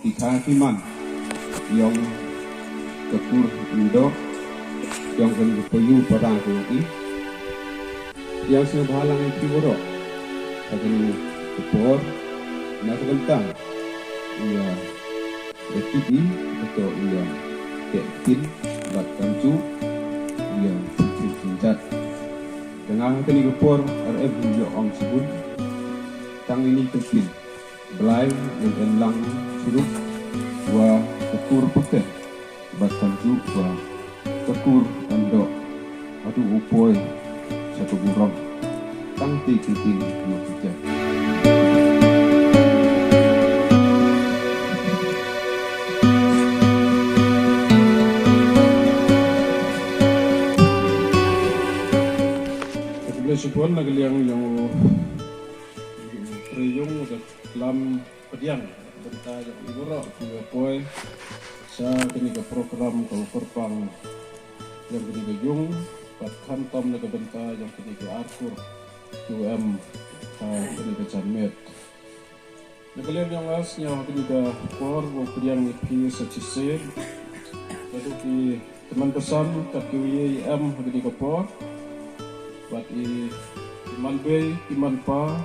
Ikakiman yang kekur indo yang kan peyu padang kuki yang sebahalang itu borok akan kepor nak kentang ia bertibi atau ia tekin buat kancu ia cincat dengan kini kepor RF yang orang sebut tang ini tekin belai yang elang suruh wa kekur putih buat kancu wa kekur andok aduh upoi satu burung tang tikiting yang hijau. Sebuah lagi yang periyung dalam pediang berita yang iborok juga poy sa kini ke program kalau perpang yang kini ke yung pat kantom na benta yang kini ke Arthur QM kini ke Jamet nagalian yang asnya kini ke por wo pediang ipi sa cisir lalu ki teman pesan kat QM kini ke por buat iman be iman pa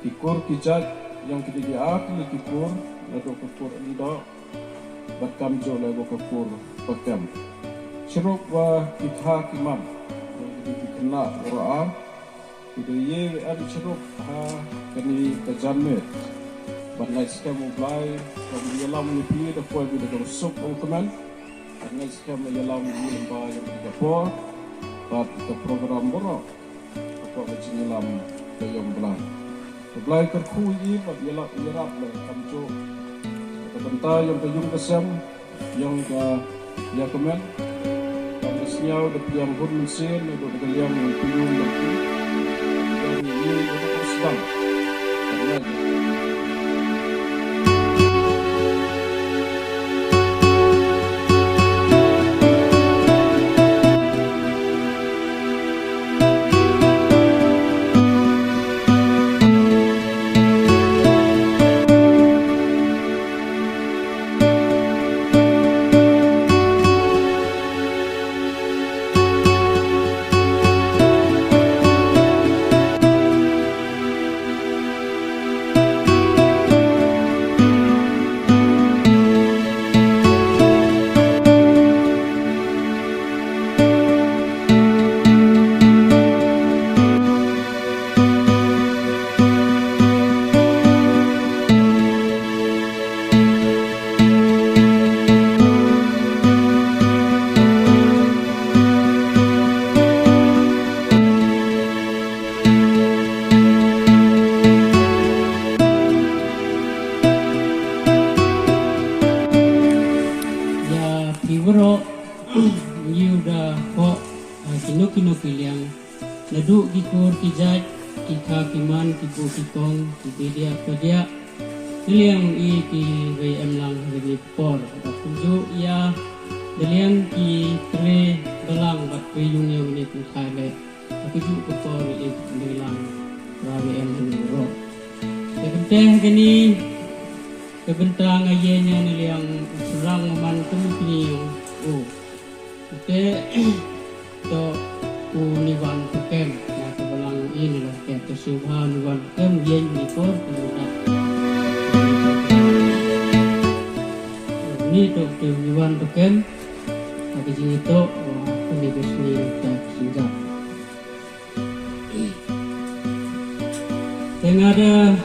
kikur kijat yang kita diat le kikur lalu kikur endo buat kamjo lalu kikur pakam syuruk wa kitha kimam yang dikena ora itu ye ad syuruk ha kini kejamet buat ngai skam mulai kalau dia lam ni pi da poi bi da sup ultiman ngai skam ya lam ni lemba yang digapo buat ke program borok atau ke lam ke yang belai terkuyi buat ialah irap dan kamco ke bentar yang ke yung kesem yang ke ya kemen dan senyau de yang pun mesin atau de yang piyung lagi yang ini untuk sedang karena leduk kikur kijat kika kiman kiku kikong kipedia pedia diliang i ki VM lang hari por kunju ia diliang ki tre belang bat peyung yang ni pun kale aku ju ko por i diliang VM ni ro kebenteh gini kebentang ayenya diliang surang man kini oh oke to uniwan pekem ya kebelang ini lah kata subhan uniwan pekem yen ni por ni to uniwan pekem tapi jing itu ini besni tak sinjak tengah ada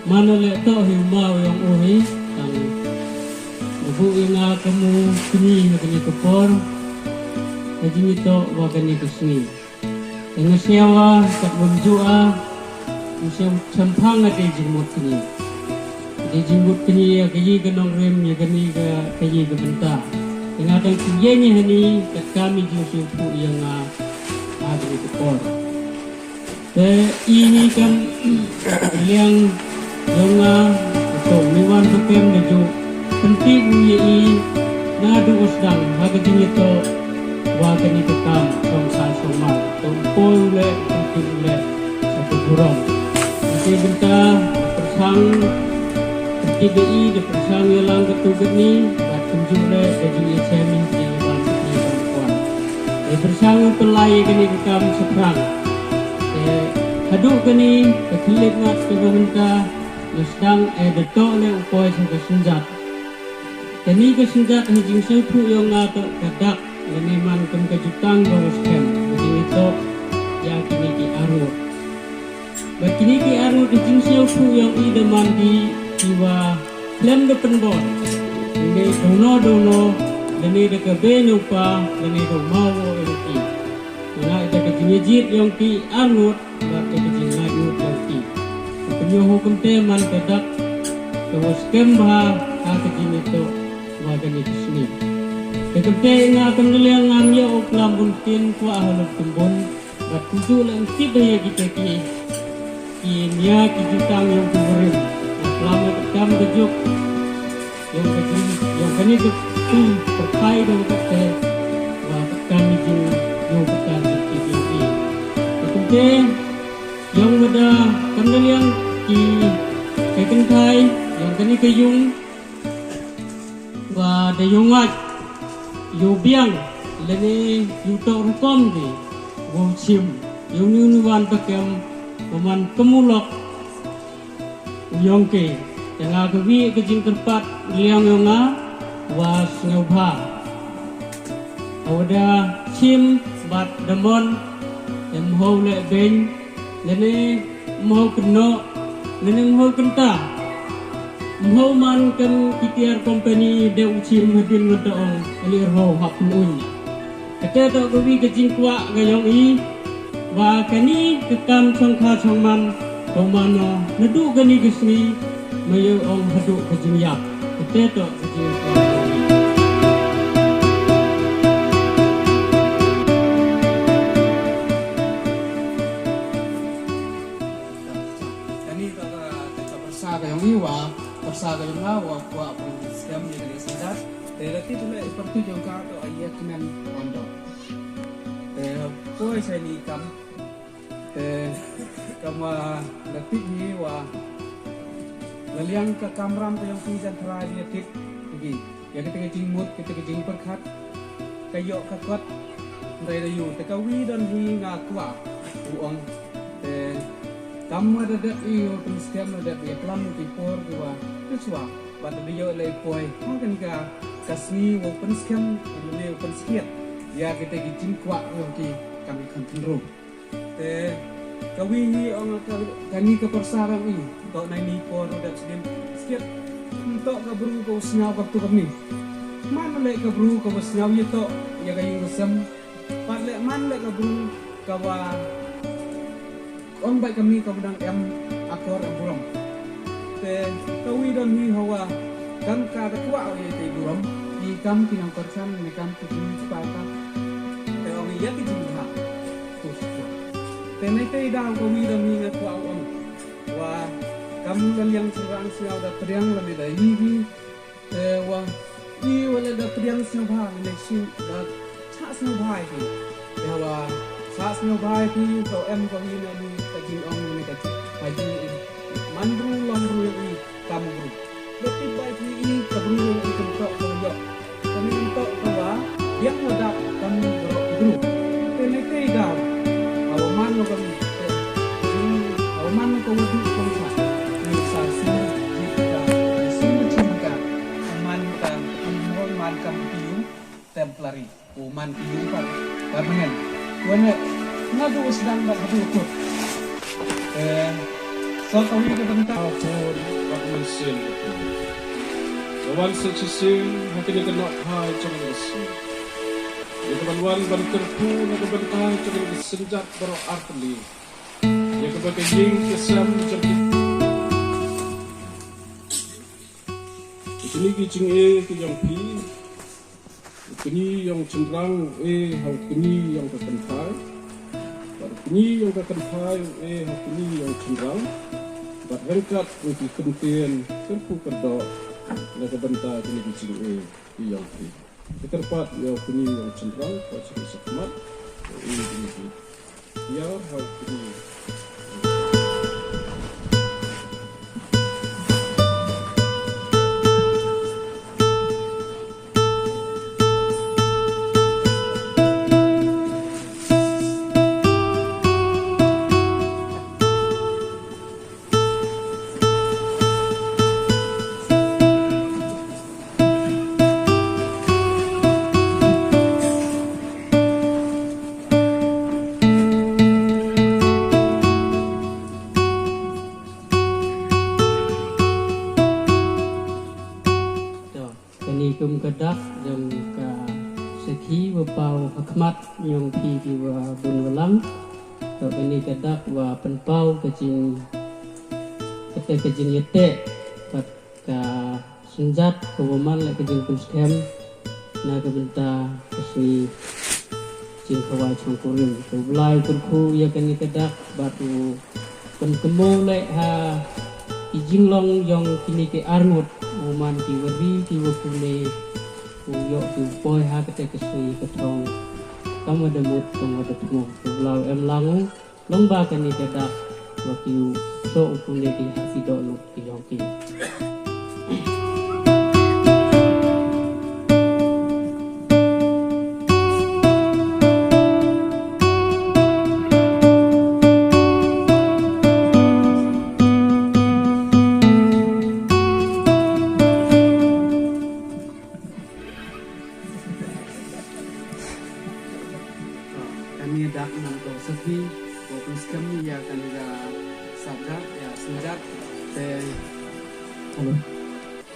mana le to hiumau yang uhi tang buku inga kamu kini kepor Haji itu wakani kesini. Dengan siapa tak berjua, musim campang ada jimut kini. Ada jimut kini ya kaji kenong rem ya kini kaji kebentar. Dengan ada kianya ni kat kami justru yang ada di kepor. Ini kan yang atau miwan pekem deju penting ni ngadu usdang hagajing itu wakan itu kam songsa somal tompol le penting le satu burung nanti benta persang DBI de persang yalang ketugat ni bat kunjule de UHM di ban ni ban. De persang pelai kini kekam seprang. De haduk kini kekelip ngat ke pemerintah sedang de tok le upoi sampai senjat. Kini kesenjat hajing sepu yang ngatok kadak ini man kem kejutang bawa scam. Jadi itu yang kini di arut. Begini di arut hajing sepu yang ideman di jiwa lem depan bon. Ini dono ini dekat benupa ini do mau eroki. Nah itu kejinjit yang di arut dan kejinjit yang di. Penyuh hukum teman kadak bawa scam bah kejinjit itu. Wagani kesini. Kemudian akan melihat ngamnya oklam buntin kuah halus tembon. Bertujuh lang tidak kita kinya kijutang yang kuberin. Oklam kecam kejuk yang kecil yang kini tu terkai dengan kata wah kami jin yang betul ini. Kemudian yang ada kandang ki kekentai yang kini keyung và để dùng ngạch dù biang lên dù tàu con thì vô chim dù như van bậc kem của mình kemulok yang ke jangan kebi kejing tempat liang yang và snow ba ada chim bat demon em hau le ben lên mau keno lên mau kenta Mho man kan kitiar company de uchim hadin ngedoong alir ho hapun. Kata to gobi kejing kwa gayong i wa kani kekam chongkha chongman tomano nedu gani gisni mayo ong hadu kejing yak. Kata to kejing kwa. Kani to persa gayong i wa persa gayong wa scam ni dari sadar relatif le seperti yang kata ayat kenan ondo koi saya ni kam kama relatif ni wa laliang ke kamram to yang pisan terakhir relatif lagi ya kita jingmut kita jing perkat kayo kakot dari yu tekawi dan hi ngakwa uang kamu ada iyo pensiam ada dia kelam tipor dua kecuali pada dia lepoi mungkin kasni wo pensiam ini pensiat ya kita gijin kuat yoki kami kontrol kawi ni orang kami ke persaran ini untuk naik por dan sedem sikit untuk kabru kau senyaw waktu kami mana lek kabru kau senyaw itu ya kayu resem pat lek mana lek kabru kawa Ông baik kami kemudian akor buram. Kawi dan hi hawa kam kada kwa te buram di kam kinang korsan ne kam tuju sepata. Ông iya ti jingha. Tenai te da kawi dan hi ngat kwa om. Wa kam dan yang serang siau da priang lebih da hi wa i wala da priang siau ba ne sin da cha siau ba hi. Hawa saat nyobai pi kau kau ini ni kajing ong ni kajing mandru lambru ni kamu bru lebih baik ni kabru ni kentok kau yo kami kentok kau yang ada kamu bru kene tega awaman lo kami awaman kau wadu kau sa ni sasi jika sini cumka aman ka amon man kamu piu templari uman piu par permanent Wana ngadu sedang berhubung. So kami kebentar for pagmasin. Lawan sesusin hakini kenok hai jangan besin. Yang kebanwan banterpu nak kebentai jangan besenjat baro artli. Yang kebagai ying kesam jangan. Ini kicing yang pi. Kini yang cenderang hal kini yang kekentai, kini yang kekentai hal kini yang cenderang, berhengkat untuk kentian terpu kedok, dan kebentar kini kicing yang pi. Keterpat yang kini yang cenderang, pasal sekemat ini ya hal kini. kedak yang ka sekhi wa pau hikmat yang pi ki wa bun walam to ini kedak wa penpau kecing kecing yete pat ka senjat kewaman le kecing kustem na ka benta kesni cing kawai chong kurim to blai kurku ya kani kedak batu penkemo le ha ijinglong yang kini ke arnut uman ki wari ki wakule uyo ki poi ha kete kesui ketong kamu demut kamu detmo blau em langu lomba kani kedak wakiu so ukule ki hasi do lu ki yong ki kami dak nanto sepi waktu kami ya kami sabjak ya senjat te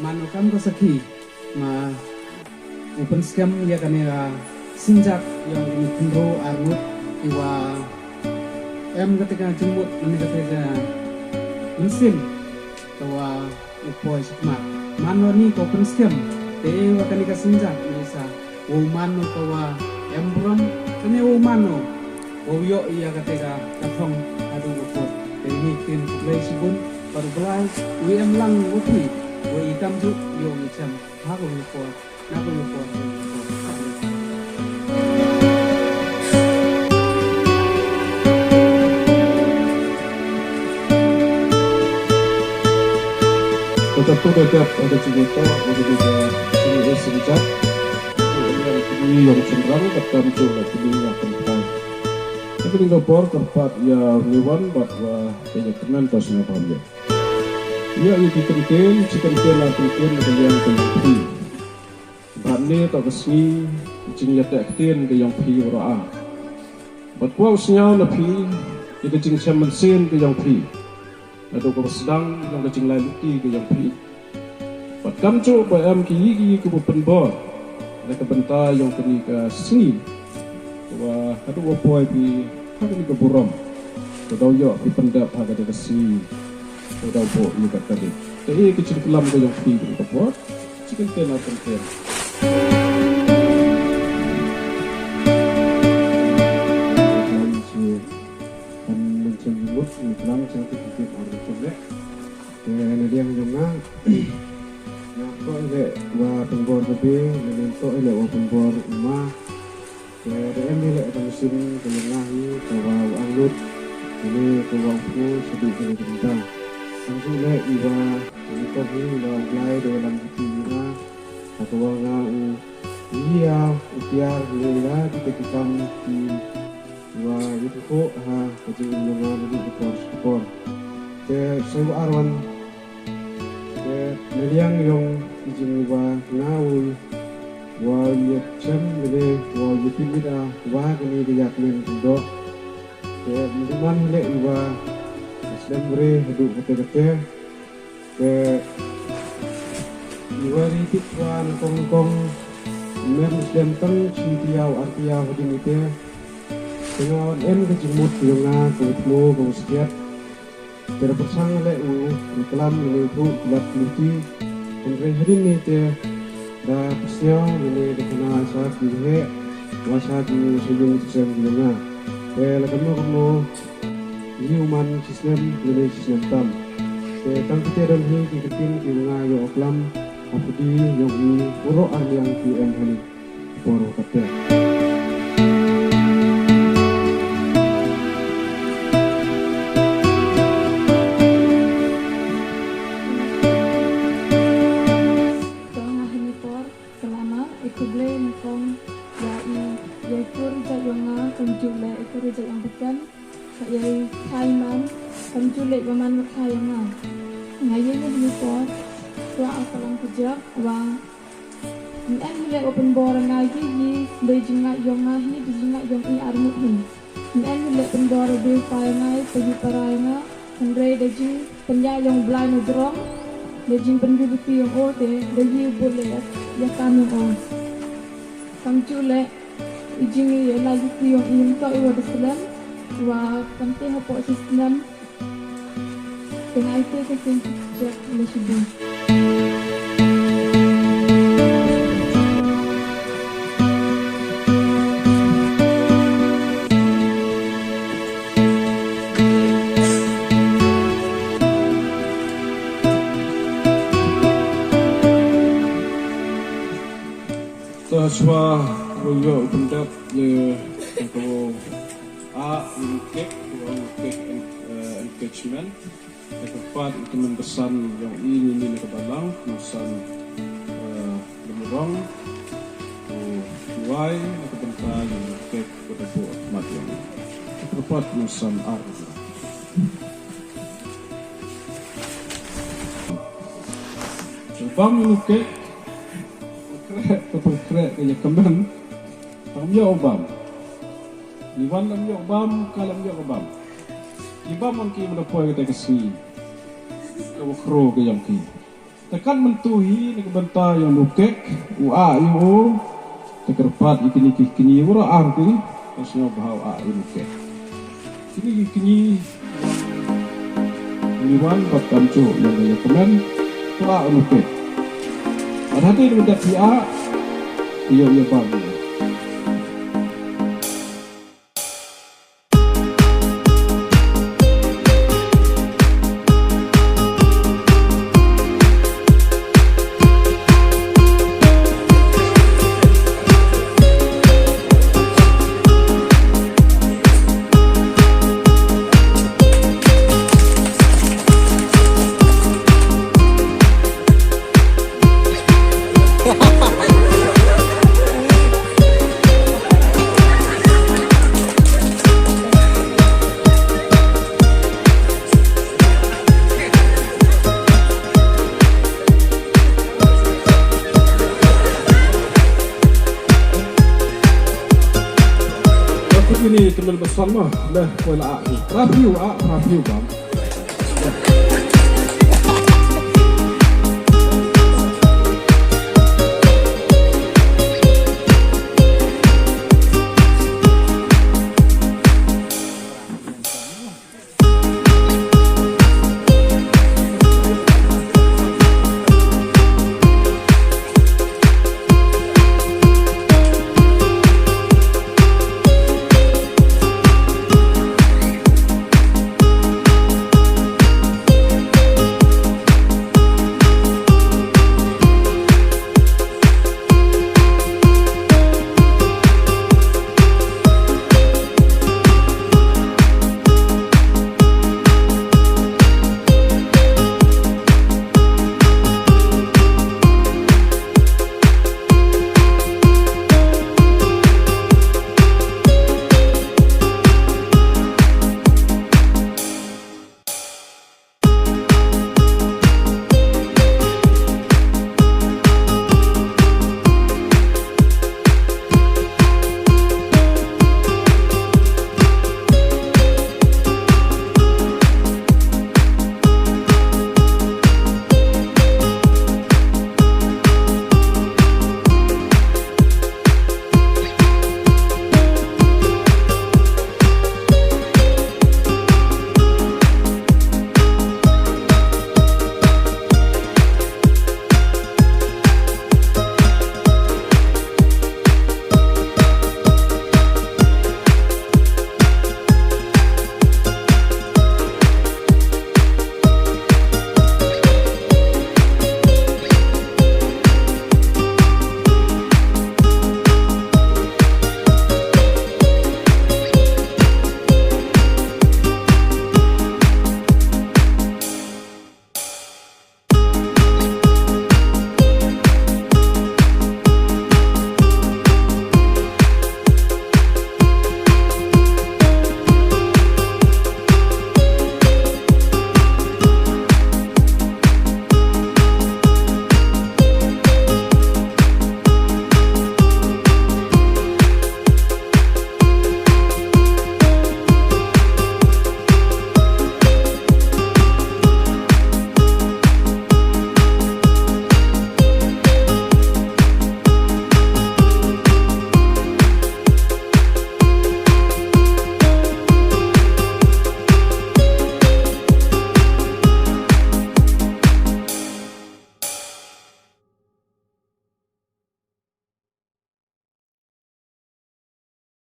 manu kam ko saki ma open scam ya kami senjat yang ini kendro armut iwa em ketika jemput ini ketika mesin kawa upoi sikmat manu ni ko open scam te wa kami ka senjat bisa wo manu kawa em brom kene wo mano wo yo iya ketika katong adu ukut ini kin lay sibun baru belai wi em lang wuti wo itam ju yo macam hago ukut nago ukut tetap ada cerita begitu ini senjat ini yang cenderung akan coba pilih yang penting. Tapi di dapur tempat ya hewan bahwa banyak teman pasnya pamnya. Ya itu kentil, cikentil lah kentil yang penting. Bani tak kesini, cing tak kentil ke yang pi orang. Bahwa usianya lebih, itu cing cemensin ke yang pi. Atau kalau sedang yang cing lain ke yang pi. Bahkan coba am kiri ke penbor. Ada kebentar yang kini ke sini, wah ada apa di hari ini ke buram, kedau yo di pendap harga di sini, kedau bo ni kat tadi. Jadi kecil kelam ke yang tinggi ke buat, cikin tena penting. Dan mencemut kelam cantik cantik orang coba, dan dia menjengah. Kok ile wa pembor gede, menentok ile wa pembor rumah. DM ile mesin kelengahi kawa anglut. Ini kawangku sedih cerita. Sampai ile iwa ini kopi iwa mulai dalam hatinya. Atau ngau iya utiar ile ditekan di wa itu kok ha kecil mengenal di sport. Saya arwan meliang yang izin wa ngawul wa yacem bele wa yitimida wa kini dia kini do ke minuman le wa sembre hidup kete ke iwa ritik wa kongkong men senteng sintiau artiau dimite dengan em kejimut yang ngakutmu kau setiap terpasang oleh kelam itu buat luti hari ini te dah pasnya ini dikenal saat dihe wasa di sejumlah sistem dunia. Kamu human sistem ini sistem tam. Kan kita dan ini dikitin kira yo kelam apa di yang ini puro yang PM ini puro kata. Open bor ngaji di bejingat yang ngahi dijingat yang i armut hin. Nen le open bor be pai ngai pergi parai nga andre deji penya yang blai no drom lejing pendu pi yang o te lagi boleh ya kami o kami cule ijing ya lagi pi yang ingin kau iwa Islam wa kami hapok Islam dengan itu kesing cek lesibu. Taswa royo pendat le ko cake engagement ke tempat itu mempesan yang ini ke dalam pesan lemurong wai ke tempat yang cake pada buat mat yang ke tempat pesan bang ini cake krek kaya kemen kami obam liwan kami obam kalam yo obam ibam ang ki menapoi kita kesini kau kro ke yang ki tekan mentuhi ni kebenta yang bukek ua yo tekerpat ikini kini ura arti pasnya bahau a bukek kini liwan pat kamcu yang kaya kemen tua bukek ada hati ni mendak dia iya bang. Ini teman besar mah dah kuala a. Rapiu bang.